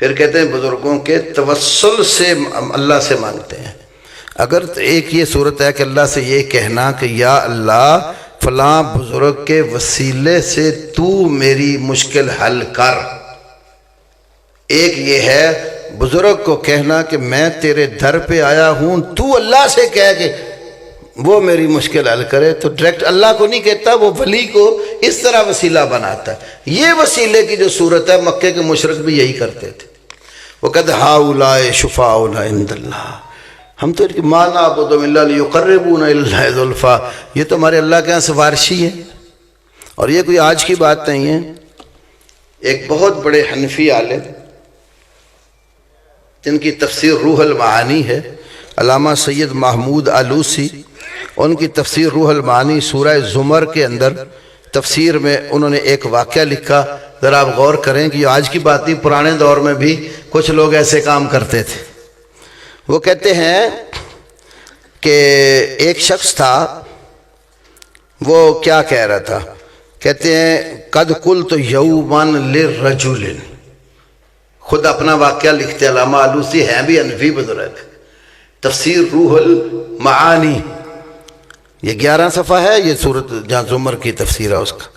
پھر کہتے ہیں بزرگوں کے توسل سے اللہ سے مانگتے ہیں۔ اگر ایک یہ صورت ہے کہ اللہ سے یہ کہنا کہ یا اللہ فلاں بزرگ کے وسیلے سے تو میری مشکل حل کر، ایک یہ ہے بزرگ کو کہنا کہ میں تیرے در پہ آیا ہوں، تو اللہ سے کہہ کہ وہ میری مشکل حل کرے، تو ڈائریکٹ اللہ کو نہیں کہتا، وہ ولی کو اس طرح وسیلہ بناتا ہے۔ یہ وسیلے کی جو صورت ہے مکے کے مشرک بھی یہی کرتے تھے، وہ کہتے ہؤلاء شفعاؤنا عند اللہ، ہم تو ما نعبدهم الا لیقربونا الی اللہ زلفیٰ، یہ تو ہمارے اللہ کے ہاں سفارشی ہے۔ اور یہ کوئی آج کی بات نہیں ہے۔ ایک بہت بڑے حنفی عالم جن کی تفسیر روح المعانی ہے، علامہ سید محمود آلوسی، ان کی تفسیر روح المعانی سورہ زمر کے اندر تفسیر میں انہوں نے ایک واقعہ لکھا، ذرا آپ غور کریں کہ یہ آج کی بات نہیں، پرانے دور میں بھی کچھ لوگ ایسے کام کرتے تھے۔ وہ کہتے ہیں کہ ایک شخص تھا، وہ کیا کہہ رہا تھا، کہتے ہیں قد قلت یوما للرجل، خود اپنا واقعہ لکھتے علامہ آلوسی، ہیں بھی حنفی بزرگ، تفسیر روح المعانی، یہ 11 صفحہ ہے، یہ سورۃ جہاں زمر کی تفسیر ہے اس کا۔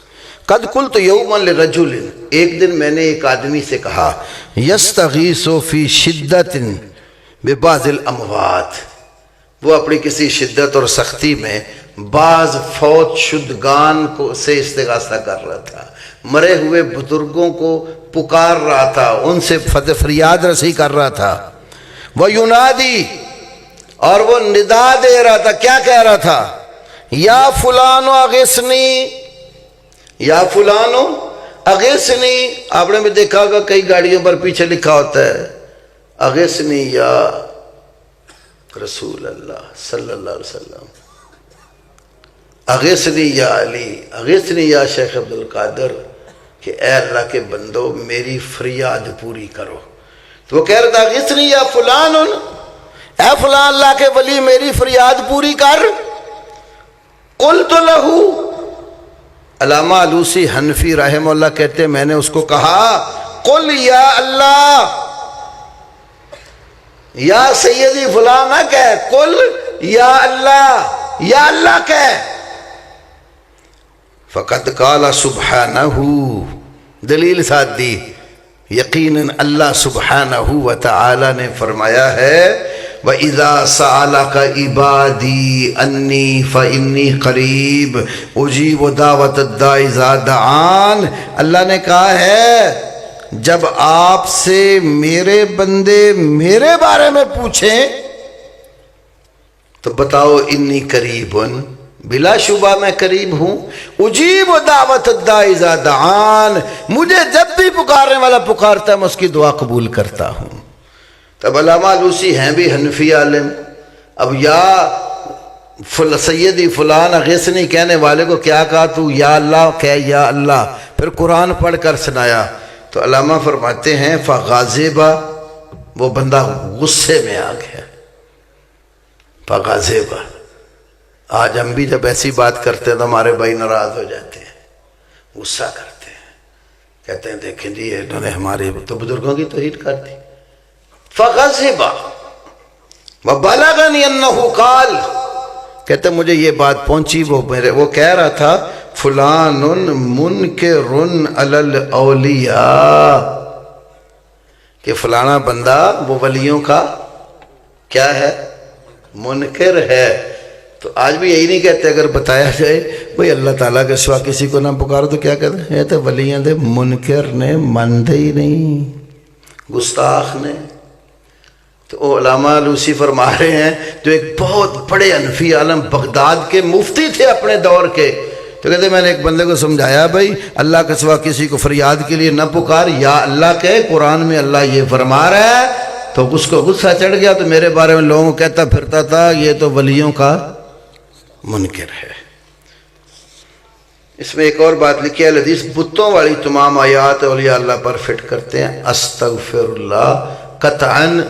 قد قلت یوما لرجل، ایک دن میں نے ایک آدمی سے کہا، یستغیث فی شدۃ ببعض الاموات، وہ اپنی کسی شدت اور سختی میں بعض فوت شدگان کو سے استغاثہ کر رہا تھا، مرے ہوئے بزرگوں کو پکار رہا تھا، ان سے فریاد رسی کر رہا تھا۔ وَيُنَادِي، اور وہ ندا دے رہا تھا، کیا کہہ رہا تھا، یا فلان اغثنی، یا فلان اغثنی۔ آپ نے بھی دیکھا ہوگا کئی گاڑیوں پر پیچھے لکھا ہوتا ہے اغثنی یا رسول اللہ صلی اللہ علیہ وسلم، اغثنی یا علی، اغثنی یا شیخ عبد القادر، کہ اے اللہ کے بندو میری فریاد پوری کرو۔ تو وہ کہہ رہا تھا اغثنی یا فلان، اے فلان اللہ کے ولی میری فریاد پوری کر۔ قلت لہو، علامہ آلوسی حنفی رحمہ اللہ کہتے ہیں میں نے اس کو کہا، قل یا اللہ، یا سیدی فلاں نہ کہہ، قل یا اللہ، یا اللہ کہہ۔ فقد قال سبحانہ، دلیل ساتھ دی، یقیناً اللہ سبحانہ وتعالی نے فرمایا ہے، وَإِذَا سَأَلَكَ عِبَادِي أَنِّي فَإِنِّي قَرِيبٌ أُجِيبُ دَعْوَةَ الدَّاعِ إِذَا دَعَانِ، اللہ نے کہا ہے جب آپ سے میرے بندے میرے بارے میں پوچھیں تو بتاؤ انی قریب، بلا شبہ میں قریب ہوں، اجیب دعوت الداعی اذا دعان، مجھے جب بھی پکارنے والا پکارتا ہے میں اس کی دعا قبول کرتا ہوں۔ تب علامہ آلوسی ہیں بھی حنفی عالم، اب یا سیدی فلان اغثنی کہنے والے کو کیا کہا، تو یا اللہ کہہ، یا اللہ، پھر قرآن پڑھ کر سنایا۔ تو علامہ فرماتے ہیں فغاضبہ، وہ بندہ غصے میں آ گیا، فغاضبہ۔ آج ہم بھی جب ایسی بات کرتے ہیں تو ہمارے بھائی ناراض ہو جاتے ہیں، غصہ کرتے ہیں، کہتے ہیں دیکھیں جی انہوں نے ہمارے تو بزرگوں کی توہین کر دی۔ فغضب وبلغنی انہ قال، کہتے ہیں مجھے یہ بات پہنچی، وہ کہہ رہا تھا فلان منکر علی الاولیاء، کہ فلانا بندہ وہ ولیوں کا کیا ہے، منکر ہے۔ تو آج بھی یہی نہیں کہتے، اگر بتایا جائے بھئی اللہ تعالیٰ کے سوا کسی کو نہ پکارو تو کیا کہتے ہیں، یہ تو ولیاں دے منکر نے، مندے ہی نہیں، گستاخ نے۔ تو علامہ آلوسی فرما رہے ہیں جو ایک بہت بڑے حنفی عالم بغداد کے مفتی تھے اپنے دور کے، تو کہتے ہیں میں نے ایک بندے کو سمجھایا بھئی اللہ کے سوا کسی کو فریاد کے لیے نہ پکار، یا اللہ کہے، قرآن میں اللہ یہ فرما رہا ہے۔ تو اس کو غصہ چڑھ گیا، تو میرے بارے میں لوگوں کو کہتا پھرتا تھا یہ تو ولیوں کا منکر ہے۔ اس میں ایک اور بات لکھی ہے، حدیث بتوں والی تمام آیات اولیاء اللہ پر فٹ کرتے ہیں، استغفر اللہ قطعاً